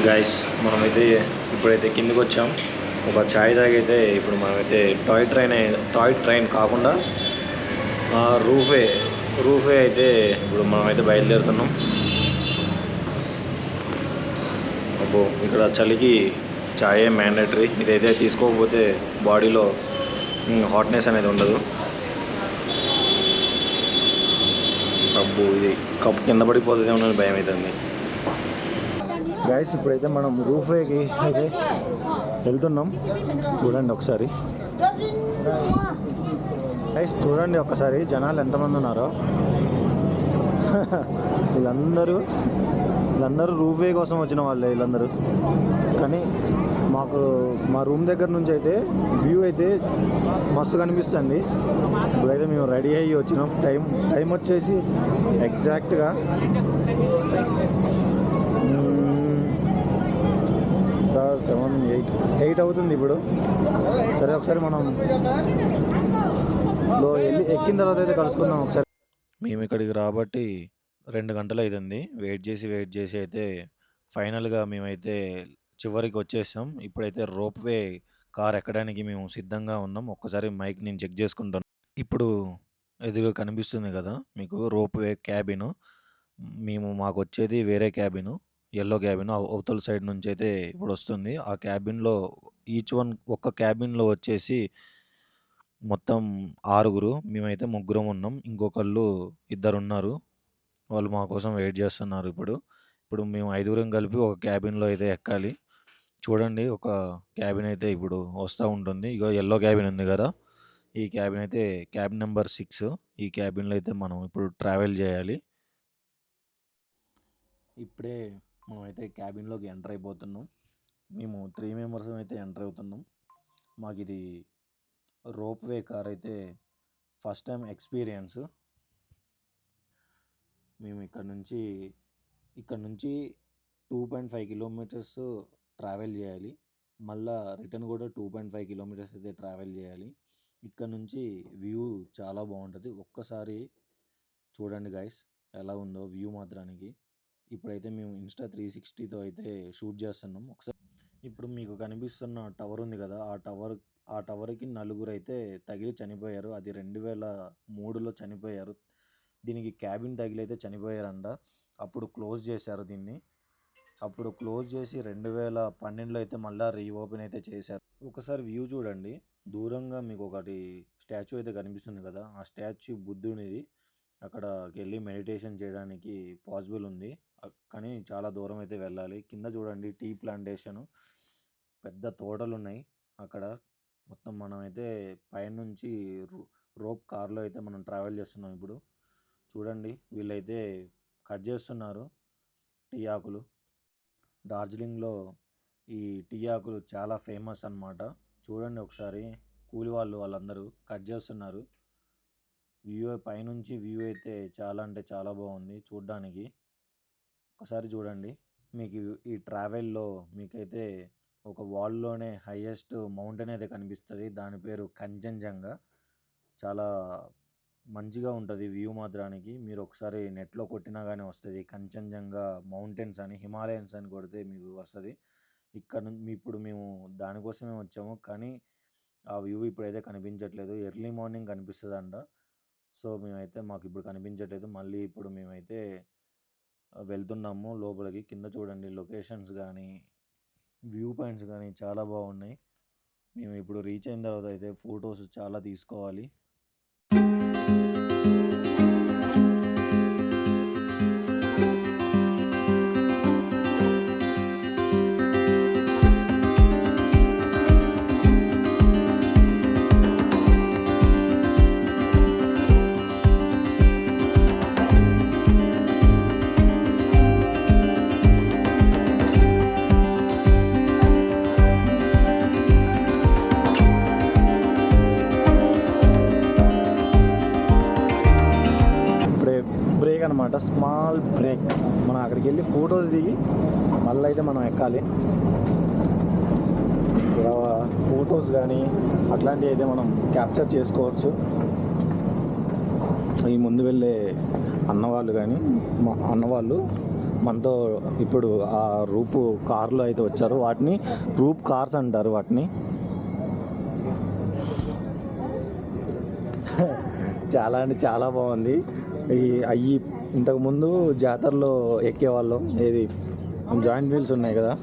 Guys మనమైతే ఇప్పుడైతే కిందకి వచ్చాం. ఒక ఛాయ్ తాగైతే ఇప్పుడు మనమైతే టాయ్ ట్రైన్ కాకుండా రూఫే అయితే ఇప్పుడు మనమైతే బయలుదేరుతున్నాం. అబ్బో ఇక్కడ చలికి ఛాయే మ్యాండేటరీ. ఇదైతే తీసుకోకపోతే బాడీలో హాట్నెస్ అనేది ఉండదు. అబ్బో ఇది కప్ కింద పడిపోతుందేమో అని భయం అవుతుంది. గైస్ ఇప్పుడైతే మనం రూఫ్వేకి అయితే వెళ్తున్నాం. చూడండి ఒకసారి గైస్, చూడండి ఒకసారి జనాలు ఎంతమంది ఉన్నారో. వీళ్ళందరూ రూఫ్వే కోసం వచ్చిన వాళ్ళే వీళ్ళందరూ. కానీ మా రూమ్ దగ్గర నుంచి అయితే వ్యూ అయితే మస్తు కనిపిస్తుంది. ఇప్పుడైతే మేము రెడీ అయ్యి వచ్చినాం. టైం వచ్చేసి ఎగ్జాక్ట్గా 7-8 అవుతుంది ఇప్పుడు. సరే ఒకసారి మనం ఎక్కిన తర్వాత అయితే కలుసుకుందాం ఒకసారి. మేము ఇక్కడికి రాబట్టి 2 గంటలు అవుతుంది. వెయిట్ చేసి అయితే ఫైనల్గా మేమైతే చివరికి వచ్చేసాం. ఇప్పుడైతే రోప్వే కార్ ఎక్కడానికి మేము సిద్ధంగా ఉన్నాం. ఒక్కసారి మైక్ నేను చెక్ చేసుకుంటాను. ఇప్పుడు ఎదురుగా కనిపిస్తుంది కదా మీకు రోప్వే క్యాబిన్. మాకు వచ్చేది వేరే క్యాబిన్, ఎల్లో క్యాబిన్. అవతల సైడ్ నుంచి అయితే ఇప్పుడు వస్తుంది. ఆ క్యాబిన్లో ఒక్క క్యాబిన్లో వచ్చేసి మొత్తం 6. మేమైతే 3 ఉన్నాం. ఇంకొకళ్ళు 2 ఉన్నారు. వాళ్ళు మా కోసం వెయిట్ చేస్తున్నారు. ఇప్పుడు మేము 5 కలిపి ఒక క్యాబిన్లో అయితే ఎక్కాలి. చూడండి ఒక క్యాబిన్ అయితే ఇప్పుడు వస్తూ ఉంటుంది. ఇగో ఎల్లో క్యాబిన్ ఉంది కదా, ఈ క్యాబిన్ అయితే క్యాబిన్ నెంబర్ 6. ఈ క్యాబిన్లో అయితే మనం ఇప్పుడు ట్రావెల్ చేయాలి. ఇప్పుడే మనమైతే క్యాబిన్లోకి ఎంటర్ అయిపోతున్నాం. మేము 3 మెంబర్స్ అయితే ఎంటర్ అవుతున్నాం. మాకు ఇది రోప్వే కార్ అయితే ఫస్ట్ టైం ఎక్స్పీరియన్స్. మేము ఇక్కడ నుంచి 2.5 కిలోమీటర్స్ ట్రావెల్ చేయాలి. మళ్ళీ రిటర్న్ కూడా 2.5 కిలోమీటర్స్ అయితే ట్రావెల్ చేయాలి. ఇక్కడ నుంచి వ్యూ చాలా బాగుంటుంది. ఒక్కసారి చూడండి గైస్ ఎలా ఉందో వ్యూ మాత్రానికి. ఇప్పుడైతే మేము Insta 360తో అయితే షూట్ చేస్తున్నాం. ఒకసారి ఇప్పుడు మీకు కనిపిస్తున్న టవర్ ఉంది కదా, ఆ టవర్కి 4 అయితే తగిలి చనిపోయారు. అది 2003లో చనిపోయారు. దీనికి క్యాబిన్ తగిలి అయితే చనిపోయారంట. అప్పుడు క్లోజ్ చేశారు దీన్ని. అప్పుడు క్లోజ్ చేసి 2012లో అయితే మళ్ళీ రీఓపెన్ అయితే చేశారు. ఒకసారి వ్యూ చూడండి. దూరంగా మీకు ఒకటి స్టాచ్యూ అయితే కనిపిస్తుంది కదా, ఆ స్టాచ్యూ బుద్ధునిది. అక్కడికి వెళ్ళి మెడిటేషన్ చేయడానికి పాసిబుల్ ఉంది, కానీ చాలా దూరం అయితే వెళ్ళాలి. కింద చూడండి టీ ప్లాంటేషన్, పెద్ద తోటలు ఉన్నాయి అక్కడ. మొత్తం మనమైతే పైనుంచి రోప్ కార్లో అయితే మనం ట్రావెల్ చేస్తున్నాం. ఇప్పుడు చూడండి వీళ్ళైతే కట్ చేస్తున్నారు టీ ఆకులు. డార్జిలింగ్లో ఈ టీ ఆకులు చాలా ఫేమస్ అన్నమాట. చూడండి ఒకసారి కూలి వాళ్ళందరూ కట్ చేస్తున్నారు. వ్యూ పైనుంచి వ్యూ అయితే చాలా అంటే చాలా బాగుంది చూడ్డానికి. ఒకసారి చూడండి. మీకు ఈ ట్రావెల్లో మీకైతే ఒక వాల్లోనే హైయెస్ట్ మౌంటైన్ అయితే కనిపిస్తుంది. దాని పేరు కంచన్జంగా. చాలా మంచిగా ఉంటుంది వ్యూ మాత్రానికి. మీరు ఒకసారి నెట్లో కొట్టినా కానీ వస్తుంది కంచన్జంగా మౌంటైన్స్ అని, హిమాలయన్స్ అని కొడితే మీకు వస్తుంది. ఇక్కడ నుంచి ఇప్పుడు మేము దానికోసమే వచ్చాము, కానీ ఆ వ్యూ ఇప్పుడైతే కనిపించట్లేదు. Early morning కనిపిస్తుందంట. సో మాకు ఇప్పుడు కనిపించట్లేదు. మళ్ళీ ఇప్పుడు మేమైతే వెళ్తున్నాము లోపలికి. కింద చూడండి లొకేషన్స్ కానీ వ్యూ పాయింట్స్ కానీ చాలా బాగున్నాయి. మేము ఇప్పుడు రీచ్ అయిన తర్వాత అయితే ఫొటోస్ చాలా తీసుకోవాలి. అనమాట, స్మాల్ బ్రేక్. మనం అక్కడికి వెళ్ళి ఫొటోస్ దిగి మళ్ళీ అయితే మనం ఎక్కాలి. ఇక్కడ ఫొటోస్ కానీ అట్లాంటివి అయితే మనం క్యాప్చర్ చేసుకోవచ్చు. ఈ ముందు వెళ్ళే అన్నవాళ్ళు కానీ మా అన్నవాళ్ళు మనతో ఇప్పుడు ఆ రూప్ కార్లో అయితే వచ్చారు. వాటిని రూప్ కార్స్ అంటారు వాటిని. చాలా అంటే చాలా బాగుంది. అవి ఇంతకుముందు జాతరలో ఎక్కేవాళ్ళం. ఏది జాయింట్ వీల్స్ ఉన్నాయి కదా,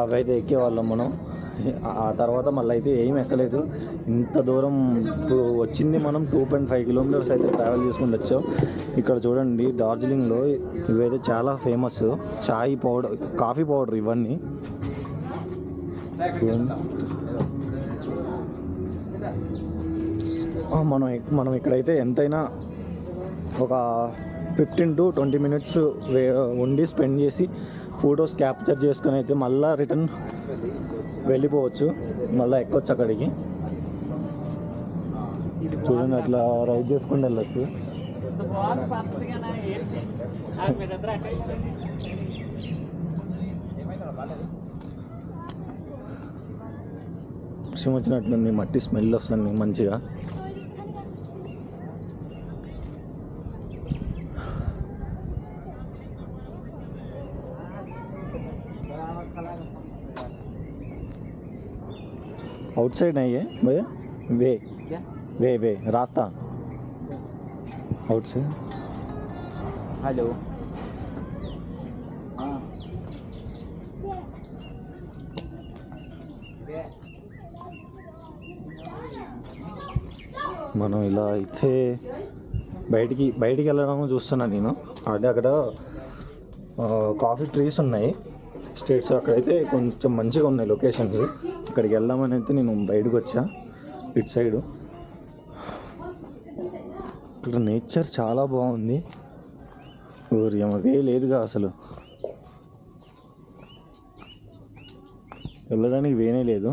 అవి అయితే ఎక్కేవాళ్ళం మనం. ఆ తర్వాత మళ్ళీ అయితే ఏం ఎక్కలేదు. ఇంత దూరం వచ్చింది మనం 2.5 కిలోమీటర్స్ అయితే ట్రావెల్ చేసుకుని వచ్చాం. ఇక్కడ చూడండి, డార్జిలింగ్లో ఇవైతే చాలా ఫేమస్. చాయ్ పౌడర్, కాఫీ పౌడర్ ఇవన్నీ. మనం ఇక్కడైతే ఎంతైనా ఒక 15 to 20 మినిట్స్ ఉండి స్పెండ్ చేసి ఫొటోస్ క్యాప్చర్ చేసుకుని అయితే మళ్ళీ రిటర్న్ వెళ్ళిపోవచ్చు. మళ్ళీ ఎక్కొచ్చు అక్కడికి. చూడండి, అట్లా రైడ్ చేసుకుని వెళ్ళచ్చు. వర్షం వచ్చినట్టుంది, మట్టి స్మెల్ వస్తుంది మంచిగా. आउटसाइड नहीं है भैया, वे क्या वे वे रास्ता आउटसाइड. हेलो, మనం ఇలా అయితే బయటికి వెళ్ళడం చూస్తున్నాను నేను. అంటే అక్కడ కాఫీ ట్రీస్ ఉన్నాయి స్టేట్స్. అక్కడైతే కొంచెం మంచిగా ఉన్నాయి లొకేషన్స్. అక్కడికి వెళ్దామని అయితే నేను బయటకు వచ్చా. ఇటు సైడు ఇక్కడ నేచర్ చాలా బాగుంది. వే లేదుగా అసలు, వెళ్ళడానికి వేనే లేదు.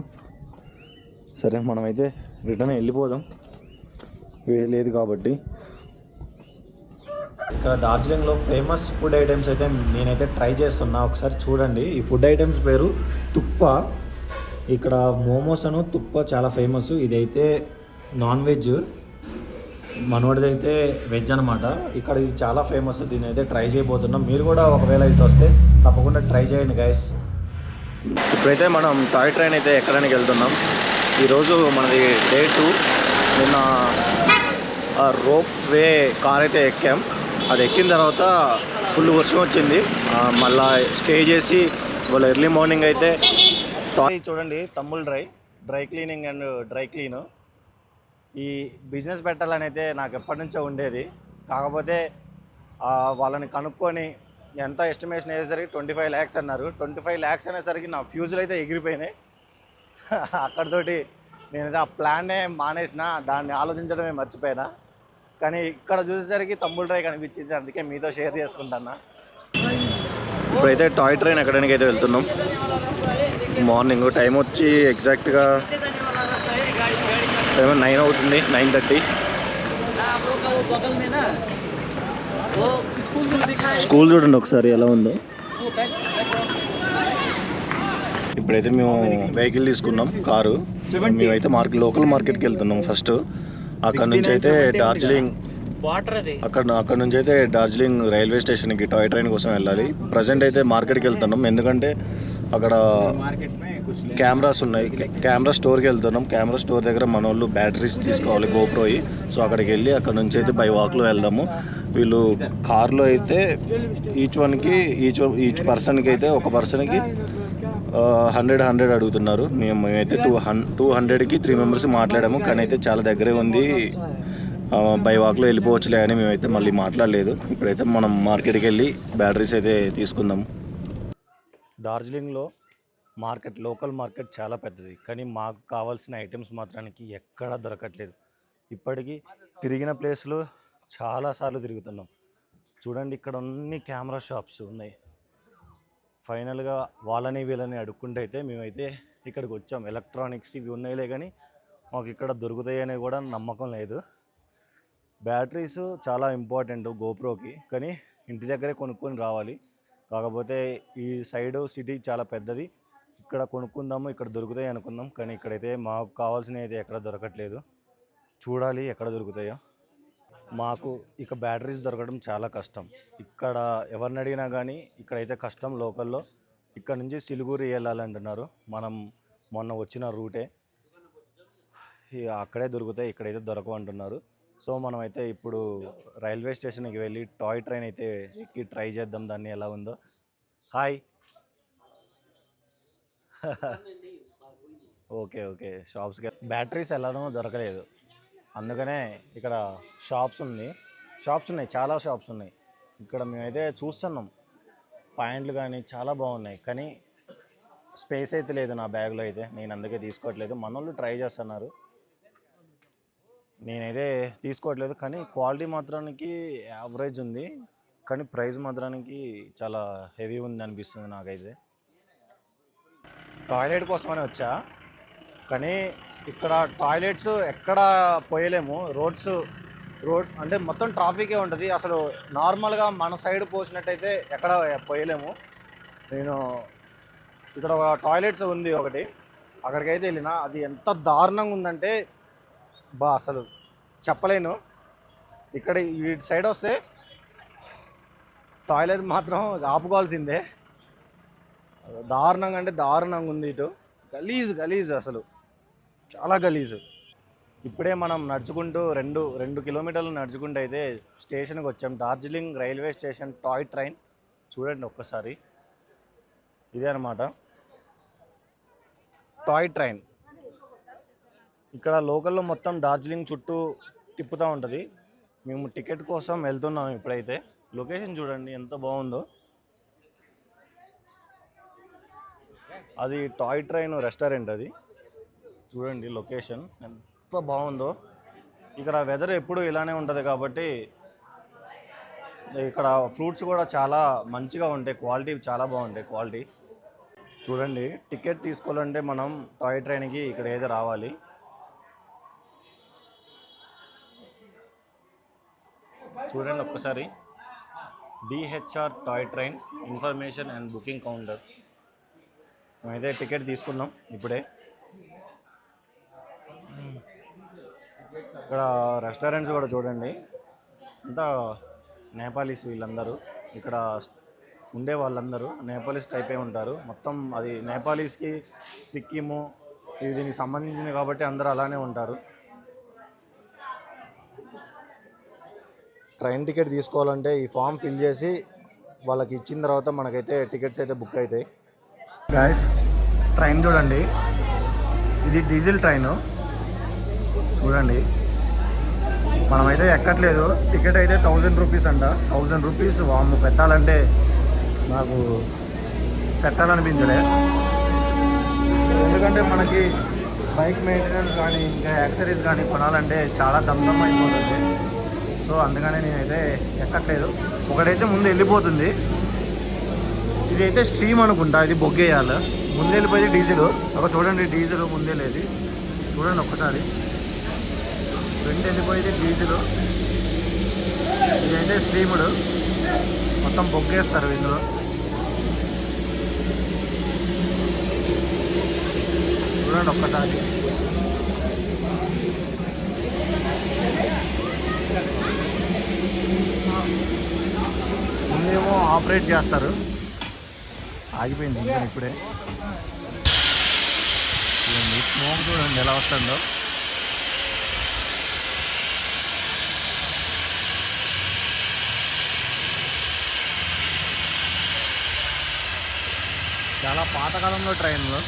సరే, మనమైతే రిటర్న్ వెళ్ళిపోదాం, వే లేదు కాబట్టి. ఇక్కడ డార్జిలింగ్లో ఫేమస్ ఫుడ్ ఐటమ్స్ అయితే నేనైతే ట్రై చేస్తున్నా. ఒకసారి చూడండి. ఈ ఫుడ్ ఐటమ్స్ పేరు తుప్ప. ఇక్కడ మోమోస్ అను తుప్ప చాలా ఫేమస్. ఇదైతే నాన్ వెజ్, మనోడిదైతే వెజ్ అనమాట. ఇక్కడ ఇది చాలా ఫేమస్. దీని అయితే ట్రై చేయబోతున్నాం. మీరు కూడా ఒకవేళ ఇటు వస్తే తప్పకుండా ట్రై చేయండి గైస్. ఇప్పుడైతే మనం టాయ్ ట్రైన్ అయితే ఎక్కడానికి వెళ్తున్నాం. ఈరోజు మనది డే 2. నిన్న రోప్ వే కార్ అయితే ఎక్కాం. అది ఎక్కిన తర్వాత ఫుల్ వర్షం వచ్చింది. మళ్ళీ స్టే చేసి వాళ్ళ ఎర్లీ మార్నింగ్ అయితే చూడండి, తమ్ముల్ dry cleaning and dry clean. ఈ బిజినెస్ పెట్టాలని అయితే నాకు ఎప్పటి నుంచో ఉండేది. కాకపోతే వాళ్ళని కనుక్కొని ఎంత ఎస్టిమేషన్ అయ్యేసరికి 25 lakhs అన్నారు. 25 lakhs అనేసరికి నా ఫ్యూజులు అయితే ఎగిరిపోయినాయి. అక్కడితోటి నేనైతే ఆ ప్లాన్నే మానేసిన, దాన్ని ఆలోచించడమే మర్చిపోయినా. కానీ ఇక్కడ చూసేసరికి తమ్ముల్ డ్రై కనిపించింది, అందుకే మీతో షేర్ చేసుకుంటున్నా. ఇప్పుడైతే టాయ్ ట్రైన్ ఎక్కడానికి అయితే వెళ్తున్నాం. మార్నింగ్ టైం వచ్చి ఎగ్జాక్ట్గా 9 అవుతుంది, 9:30. స్కూల్ చూడండి ఒకసారి ఎలా ఉందో. ఇప్పుడైతే మేము వెహికల్ తీసుకున్నాం, కారు. మేమైతే లోకల్ మార్కెట్కి వెళ్తున్నాం ఫస్ట్. అక్కడ నుంచి అయితే డార్జిలింగ్ అక్కడ నుంచి అయితే డార్జిలింగ్ రైల్వే స్టేషన్కి టాయ్ ట్రైన్ కోసం వెళ్ళాలి. ప్రజెంట్ అయితే మార్కెట్కి వెళ్తున్నాం, ఎందుకంటే అక్కడ కెమెరాస్ ఉన్నాయి. కెమెరా స్టోర్కి వెళ్తున్నాం. కెమెరా స్టోర్ దగ్గర మన వాళ్ళు బ్యాటరీస్ తీసుకోవాలి, గోప్రోయి. సో అక్కడికి వెళ్ళి అక్కడ నుంచి అయితే బై వాక్లో వెళ్దాము. వీళ్ళు కార్లో అయితే ఈచ్ పర్సన్కి అయితే ఒక పర్సన్కి 100 అడుగుతున్నారు. మేమైతే 200కి 3 మెంబర్స్ మాట్లాడాము. కానీ అయితే చాలా దగ్గరే ఉంది, బై వాక్లో వెళ్ళిపోవచ్చులే అని మేమైతే మళ్ళీ మాట్లాడలేదు. ఇప్పుడైతే మనం మార్కెట్కి వెళ్ళి బ్యాటరీస్ అయితే తీసుకుందాము. డార్జిలింగ్లో లోకల్ మార్కెట్ చాలా పెద్దది, కానీ మాకు కావాల్సిన ఐటమ్స్ మాత్రానికి ఎక్కడా దొరకట్లేదు. ఇప్పటికీ తిరిగిన ప్లేస్లో చాలాసార్లు తిరుగుతున్నాం. చూడండి, ఇక్కడ అన్ని కెమెరా షాప్స్ ఉన్నాయి. ఫైనల్గా వాళ్ళని వీళ్ళని అడుక్కుంటే అయితే మేమైతే ఇక్కడికి వచ్చాం. ఎలక్ట్రానిక్స్ ఇవి ఉన్నాయిలే, కానీ మాకు ఇక్కడ దొరుకుతాయనే కూడా నమ్మకం లేదు. బ్యాటరీస్ చాలా ఇంపార్టెంట్ గోప్రోకి, కానీ ఇంటి దగ్గరే కొనుక్కొని రావాలి. కాకపోతే ఈ సైడ్ సిటీ చాలా పెద్దది, ఇక్కడ కొనుక్కుందాము, ఇక్కడ దొరుకుతాయి అనుకుందాం. కానీ ఇక్కడైతే మాకు కావాల్సినవి అయితే ఎక్కడ దొరకట్లేదు. చూడాలి ఎక్కడ దొరుకుతాయో. మాకు ఇక బ్యాటరీస్ దొరకడం చాలా కష్టం. ఇక్కడ ఎవరిని అడిగినా కానీ ఇక్కడైతే కష్టం లోకల్లో. ఇక్కడ నుంచి సిలిగురి వెళ్ళాలంటున్నారు. మనం మొన్న వచ్చిన రూటే అక్కడే దొరుకుతాయి, ఇక్కడైతే దొరకవు అంటున్నారు. సో మనమైతే ఇప్పుడు రైల్వే స్టేషన్కి వెళ్ళి టాయ్ ట్రైన్ అయితే ఎక్కి ట్రై చేద్దాం దాన్ని ఎలా ఉందో. హాయ్. Okay okay. షాప్స్కి బ్యాటరీస్ ఎలానో దొరకలేదు, అందుకనే ఇక్కడ షాప్స్ ఉన్నాయి, చాలా షాప్స్ ఉన్నాయి. ఇక్కడ మేమైతే చూస్తున్నాం పాయింట్లు కానీ చాలా బాగున్నాయి, కానీ స్పేస్ అయితే లేదు నా బ్యాగ్లో అయితే. నేను అందుకే తీసుకోవట్లేదు. మనోళ్ళు ట్రై చేస్తున్నారు, నేనైతే తీసుకోవట్లేదు. కానీ క్వాలిటీ మాత్రానికి యావరేజ్ ఉంది, కానీ ప్రైస్ మాత్రానికి చాలా హెవీ ఉంది అనిపిస్తుంది నాకైతే. టాయిలెట్ కోసమని వచ్చా, కానీ ఇక్కడ టాయిలెట్స్ ఎక్కడ పోయలేము. రోడ్ అంటే మొత్తం ట్రాఫికే ఉంటుంది. అసలు నార్మల్గా మన సైడ్ పోసినట్టయితే ఎక్కడ పోయలేము. నేను ఇక్కడ ఒక టాయిలెట్స్ ఉంది ఒకటి, అక్కడికైతే వెళ్ళిన. అది ఎంత దారుణంగా ఉందంటే అసలు చెప్పలేను. ఇక్కడ ఈ సైడ్ వస్తే టాయిలెట్ మాత్రం ఆపుకోవాల్సిందే. దారుణంగా అంటే దారుణంగా ఉంది. ఇటు గలీజ్ అసలు చాలా గలీజు. ఇప్పుడే మనం నడుచుకుంటూ రెండు కిలోమీటర్లు నడుచుకుంటూ అయితే స్టేషన్కి వచ్చాం. Darjeeling railway station toy train చూడండి ఒక్కసారి. ఇదే అనమాట టాయ్ ట్రైన్. ఇక్కడ లోకల్లో మొత్తం డార్జిలింగ్ చుట్టూ తిప్పుతూ ఉంటుంది. మేము టికెట్ కోసం వెళ్తున్నాం ఇప్పుడైతే. లొకేషన్ చూడండి ఎంత బాగుందో. అది టాయ్ ట్రైన్ రెస్టారెంట్, అది చూడండి లొకేషన్ ఎంత బాగుందో. ఇక్కడ వెదర్ ఎప్పుడు ఇలానే ఉంటుంది కాబట్టి ఇక్కడ ఫ్రూట్స్ కూడా చాలా మంచిగా ఉంటాయి, క్వాలిటీ చాలా బాగుంటాయి. క్వాలిటీ చూడండి. టికెట్ తీసుకోవాలంటే మనం టాయ్ ట్రైన్కి ఇక్కడ ఏదో రావాలి. చూడండి ఒక్కసారి. DHR toy train information and booking counter. మేమైతే టికెట్ తీసుకున్నాం ఇప్పుడే. ఇక్కడ రెస్టారెంట్స్ కూడా చూడండి, అంతా నేపాలీస్ వీళ్ళందరూ. ఇక్కడ ఉండే వాళ్ళందరూ నేపాలీస్ టైపే ఉంటారు మొత్తం. అది నేపాలీస్కి సిక్కిము ఇది దీనికి సంబంధించింది కాబట్టి అందరూ అలానే ఉంటారు. ట్రైన్ టికెట్ తీసుకోవాలంటే ఈ ఫామ్ ఫిల్ చేసి వాళ్ళకి ఇచ్చిన తర్వాత మనకైతే టికెట్స్ అయితే బుక్ అవుతాయి. గాయ్స్ ట్రైన్ చూడండి, ఇది డీజిల్ ట్రైను చూడండి. మనమైతే ఎక్కట్లేదు. టికెట్ అయితే 1000 రూపీస్ అంట. 1000 రూపీస్ వాము పెట్టాలంటే నాకు పెట్టాలనిపించలే. ఎందుకంటే మనకి బైక్ మెయింటెనెన్స్ కానీ ఇంకా యాక్సరీస్ కానీ కొనాలంటే చాలా దమ్దమ్ అయిపోతుంది. సో అందుకనే నేనైతే ఎక్కట్లేదు. ఒకటైతే ముందు వెళ్ళిపోతుంది, ఇదైతే స్ట్రీమ్ అనుకుంటా, ఇది బొగ్గేయాలి. ముందు వెళ్ళిపోయి డీజిల్ ఒక చూడండి, డీజిల్ ముందే లేదు చూడండి ఒక్కసారి. ఫ్రంట్ వెళ్ళిపోయేది డీజిల్, ఇదైతే స్ట్రీముడు. మొత్తం బొగ్గేస్తారు ఇందులో. చూడండి ఒక్కసారి. ముందేమో ఆపరేట్ చేస్తారు. ఆగిపోయింది ఇంజన్ ఇప్పుడే. చూడండి స్మోక్ చూడండి ఎలా వస్తుందో. చాలా పాతకాలంలో ట్రైన్లు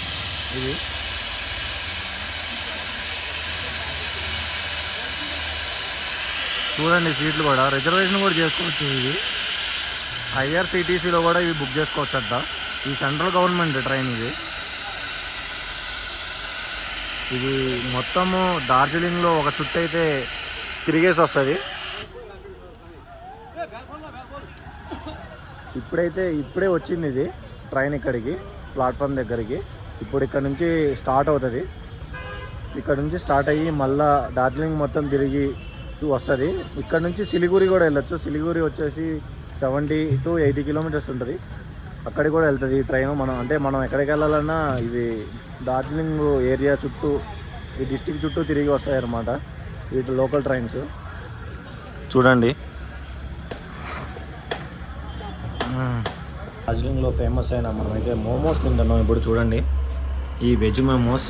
ఇది. చూడండి సీట్లు కూడా రిజర్వేషన్ కూడా చేసుకోవచ్చు. ఇది ఐఆర్సిటీసీలో కూడా ఇవి బుక్ చేసుకోవచ్చు అంట. ఈ సెంట్రల్ గవర్నమెంట్ ట్రైన్ ఇది. ఇది మొత్తము డార్జిలింగ్లో ఒక చుట్టూ అయితే తిరిగేసి వస్తుంది. ఇప్పుడే వచ్చింది ఇది ట్రైన్ ఇక్కడికి, ప్లాట్ఫామ్ దగ్గరికి. ఇప్పుడు ఇక్కడ నుంచి స్టార్ట్ అవుతుంది. ఇక్కడ నుంచి స్టార్ట్ అయ్యి మళ్ళీ డార్జిలింగ్ మొత్తం తిరిగి వస్తుంది. ఇక్కడ నుంచి సిలిగురి కూడా వెళ్ళొచ్చు. సిలిగురి వచ్చేసి 70 to 80 కిలోమీటర్స్ ఉంటుంది. అక్కడికి కూడా వెళ్తుంది ఈ ట్రైన్. మనం ఎక్కడికి వెళ్ళాలన్నా ఇది డార్జిలింగ్ ఏరియా చుట్టూ, ఈ డిస్టిక్ చుట్టూ తిరిగి వస్తాయి అన్నమాట వీటి లోకల్ ట్రైన్స్. చూడండి. డార్జిలింగ్లో ఫేమస్ అయిన మనమైతే మోమోస్ తింటున్నాం ఇప్పుడు. చూడండి, ఈ వెజ్ మోమోస్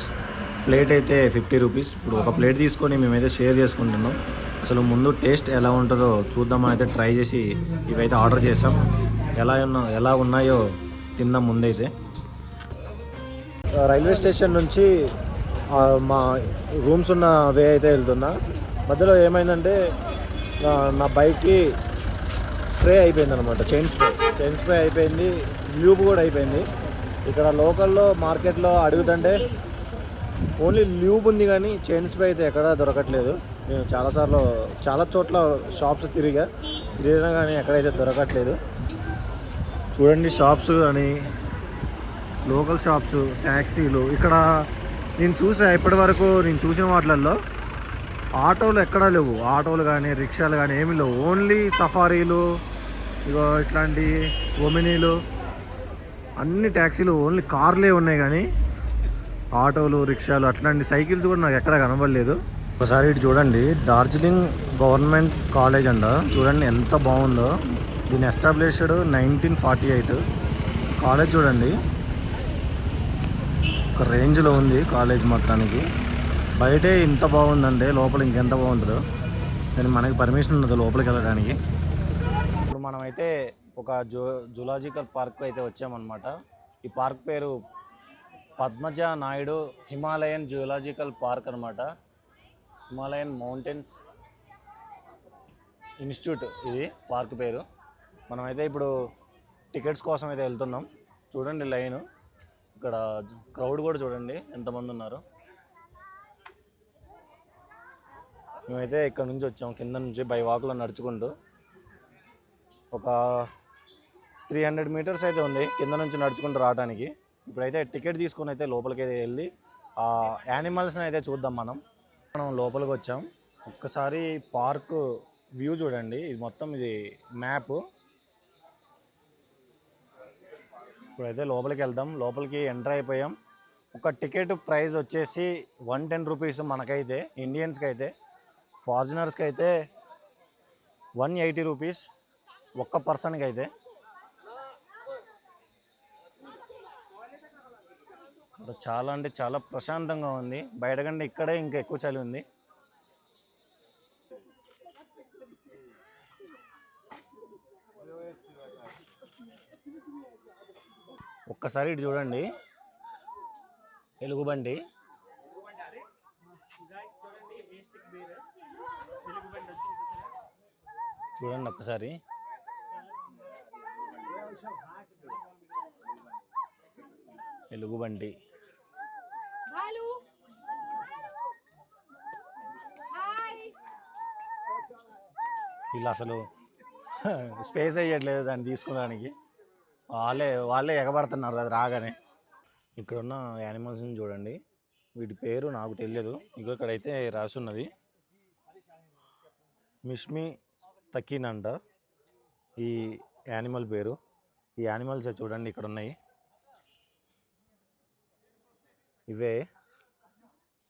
ప్లేట్ అయితే 50 రూపీస్. ఇప్పుడు ఒక ప్లేట్ తీసుకొని మేమైతే షేర్ చేసుకుంటున్నాం. అసలు ముందు టేస్ట్ ఎలా ఉంటుందో చూద్దామని అయితే ట్రై చేసి ఇవైతే ఆర్డర్ చేసాం. ఎలా ఉన్నాయో తిందాం ముందైతే. రైల్వే స్టేషన్ నుంచి మా రూమ్స్ ఉన్న వే అయితే వెళ్తున్నా. మధ్యలో ఏమైందంటే నా బైక్కి స్ప్రే అయిపోయింది అనమాట. చైన్ స్ప్రే అయిపోయింది, ల్యూబ్ కూడా అయిపోయింది. ఇక్కడ లోకల్లో మార్కెట్లో అడుగుతుంటే ఓన్లీ ల్యూబ్ ఉంది కానీ చైన్ స్ప్రే అయితే ఎక్కడా దొరకట్లేదు. నేను చాలా చోట్ల షాప్స్ తిరిగినా కానీ ఎక్కడైతే దొరకట్లేదు. చూడండి, షాప్స్ కానీ లోకల్ షాప్స్, ట్యాక్సీలు. ఇక్కడ నేను ఇప్పటి వరకు నేను చూసిన వాటిల్లో ఆటోలు ఎక్కడా లేవు. ఆటోలు కానీ రిక్షాలు కానీ ఏమీ లేవు. ఓన్లీ సఫారీలు, ఇగో ఇట్లాంటి ఒమినీలు, అన్ని ట్యాక్సీలు, ఓన్లీ కార్లే ఉన్నాయి కానీ ఆటోలు, రిక్షాలు, అట్లాంటి సైకిల్స్ కూడా నాకు ఎక్కడ కనబడలేదు. ఒకసారి ఇటు చూడండి, డార్జిలింగ్ గవర్నమెంట్ కాలేజ్ అంట. చూడండి ఎంత బాగుందో. దీన్ని ఎస్టాబ్లిష్డ్ 1948. కాలేజ్ చూడండి, ఒక రేంజ్లో ఉంది కాలేజ్ మొత్తానికి. బయటే ఇంత బాగుందంటే లోపల ఇంకెంత బాగుంటుందో. కానీ మనకి పర్మిషన్ ఉండదు లోపలికి వెళ్ళడానికి. ఇప్పుడు మనమైతే ఒక జూలాజికల్ పార్క్ అయితే వచ్చామన్నమాట. ఈ పార్క్ పేరు Padmaja Naidu Himalayan zoological park అనమాట. హిమాలయన్ మౌంటైన్స్ ఇన్స్టిట్యూట్ ఇది పార్క్ పేరు. మనమైతే ఇప్పుడు టికెట్స్ కోసం అయితే వెళ్తున్నాం. చూడండి లైన్, ఇక్కడ క్రౌడ్ కూడా చూడండి ఎంతమంది ఉన్నారు. మేమైతే ఇక్కడ నుంచి వచ్చాం, కింద నుంచి బై వాక్లో నడుచుకుంటూ. ఒక 300 మీటర్స్ అయితే ఉంది కింద నుంచి నడుచుకుంటూ రావడానికి. ఇప్పుడైతే టికెట్ తీసుకొని అయితే లోపలికి అయితే వెళ్ళి ఆ యానిమల్స్ని అయితే చూద్దాం. మనం లోపలికి వచ్చాం. ఒక్కసారి పార్క్ వ్యూ చూడండి. ఇది మొత్తం ఇది మ్యాప్. ఇప్పుడైతే లోపలికి వెళ్దాం. లోపలికి ఎంటర్ అయిపోయాం. ఒక టికెట్ ప్రైస్ వచ్చేసి 110 రూపీస్ మనకైతే, ఇండియన్స్కి అయితే. ఫారినర్స్కి అయితే 180 రూపీస్ ఒక్క పర్సన్కి అయితే. చాలా అంటే చాలా ప్రశాంతంగా ఉంది. బయట కంటే ఇక్కడే ఇంకా ఎక్కువ చలి ఉంది. ఒక్కసారి ఇటు చూడండి, ఎలుగుబంటి. చూడండి ఒక్కసారి. ఎలుగుబంటి. వీళ్ళు అసలు స్పేస్ అయ్యట్లేదు దాన్ని తీసుకోవడానికి. వాళ్ళే ఎగబడుతున్నారు అది రాగానే. ఇక్కడున్న యానిమల్స్ని చూడండి. వీటి పేరు నాకు తెలియదు. ఇంకో ఇక్కడైతే రాసున్నది మిష్మి తకీన్ అంట ఈ యానిమల్ పేరు. ఈ యానిమల్స్ చూడండి ఇక్కడ ఉన్నాయి, ఇవే.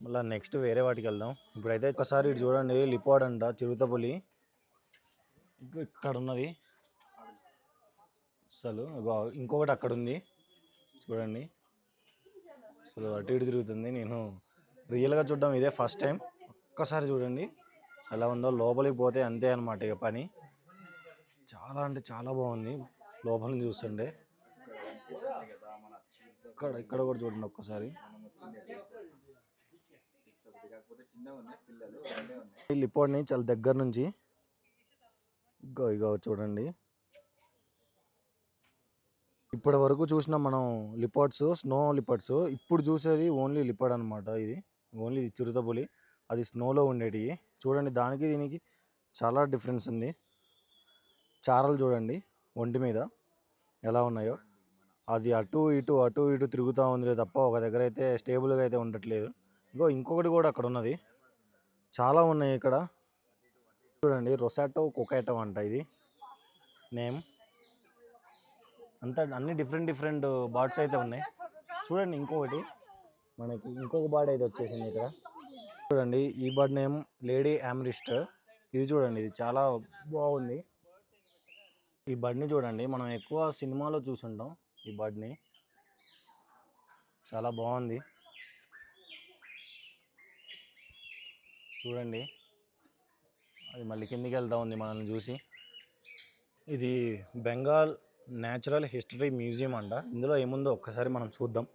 మళ్ళీ నెక్స్ట్ వేరే వాటికి వెళ్దాం. ఇప్పుడైతే ఒకసారి ఇటు చూడండి, లిపాడ్ అంట, చిరుతపులి. ఇక్కడ ఉన్నది అసలు. ఇంకొకటి అక్కడ ఉంది చూడండి. అసలు అటు ఇటు తిరుగుతుంది. నేను రియల్గా చూడడం ఇదే ఫస్ట్ టైం. ఒక్కసారి చూడండి ఎలా ఉందో. లోపలికి పోతే అంతే అనమాట ఇక పని. చాలా అంటే చాలా బాగుంది లోపలిని చూస్తుంటే. ఇక్కడ కూడా చూడండి ఒక్కసారి. లిపాడ్ని చాలా దగ్గర నుంచి ఇగో చూడండి. ఇప్పటి వరకు చూసిన మనం లిపాడ్స్, స్నో లిపాడ్స్. ఇప్పుడు చూసేది ఓన్లీ లిపాడ్ అనమాట. ఇది ఓన్లీ చిరుతపులి. అది స్నోలో ఉండేటివి. చూడండి దానికి దీనికి చాలా డిఫరెన్స్ ఉంది. చారలు చూడండి ఒంటి మీద ఎలా ఉన్నాయో. అది అటు ఇటు తిరుగుతూ ఉంది తప్ప ఒక దగ్గర అయితే స్టేబుల్గా అయితే ఉండట్లేదు. ఇంకొకటి కూడా అక్కడ ఉన్నది. చాలా ఉన్నాయి ఇక్కడ చూడండి. రొసాటో కొకైటో అంట ఇది నేమ్. అంతా అన్ని డిఫరెంట్ బర్డ్స్ అయితే ఉన్నాయి. చూడండి ఇంకొక బర్డ్ అయితే వచ్చేసింది ఇక్కడ. చూడండి ఈ బర్డ్ నేమ్ లేడీ ఆమ్రిస్ట్. ఇది చూడండి, ఇది చాలా బాగుంది. ఈ బర్డ్ని చూడండి, మనం ఎక్కువ సినిమాలో చూసుంటాం ఈ బర్డ్ని. చాలా బాగుంది చూడండి. అది మళ్ళీ కిందికి వెళ్తూ ఉంది మనల్ని చూసి. ఇది బెంగాల్ న్యాచురల్ హిస్టరీ మ్యూజియం అంట. ఇందులో ఏముందో ఒక్కసారి మనం చూద్దాం.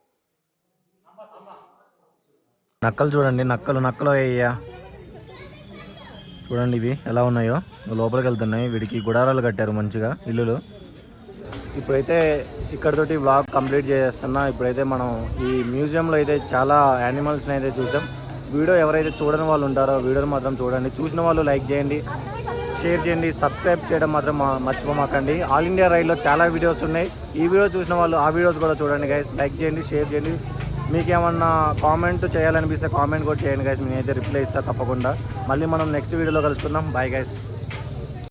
నక్కలు చూడండి, నక్కలు అయ్యా చూడండి, ఇవి ఎలా ఉన్నాయో లోపలికి వెళ్తున్నాయి. వీడికి గుడారాలు కట్టారు మంచిగా, ఇల్లులు. ఇప్పుడైతే ఇక్కడతోటి వ్లాగ్ కంప్లీట్ చేసేస్తున్నా. ఇప్పుడైతే మనం ఈ మ్యూజియంలో అయితే చాలా యానిమల్స్ని అయితే చూసాం. వీడియో ఎవరైతే చూడని వాళ్ళు ఉంటారో వీడియోని మాత్రం చూడండి. చూసిన వాళ్ళు లైక్ చేయండి, షేర్ చేయండి, సబ్స్క్రైబ్ చేయడం మాత్రం మర్చిపోమాకండి. ఆల్ ఇండియా రైడ్లో చాలా వీడియోస్ ఉన్నాయి. ఈ వీడియో చూసిన వాళ్ళు ఆ వీడియోస్ కూడా చూడండి గైస్. లైక్ చేయండి, షేర్ చేయండి. మీకు ఏమన్నా కామెంట్ చేయాలనిపిస్తే కామెంట్ కూడా చేయండి గైస్. నేనైతే రిప్లై ఇస్తాను తప్పకుండా. మళ్ళీ మనం నెక్స్ట్ వీడియోలో కలుసుకుందాం. Bye guys.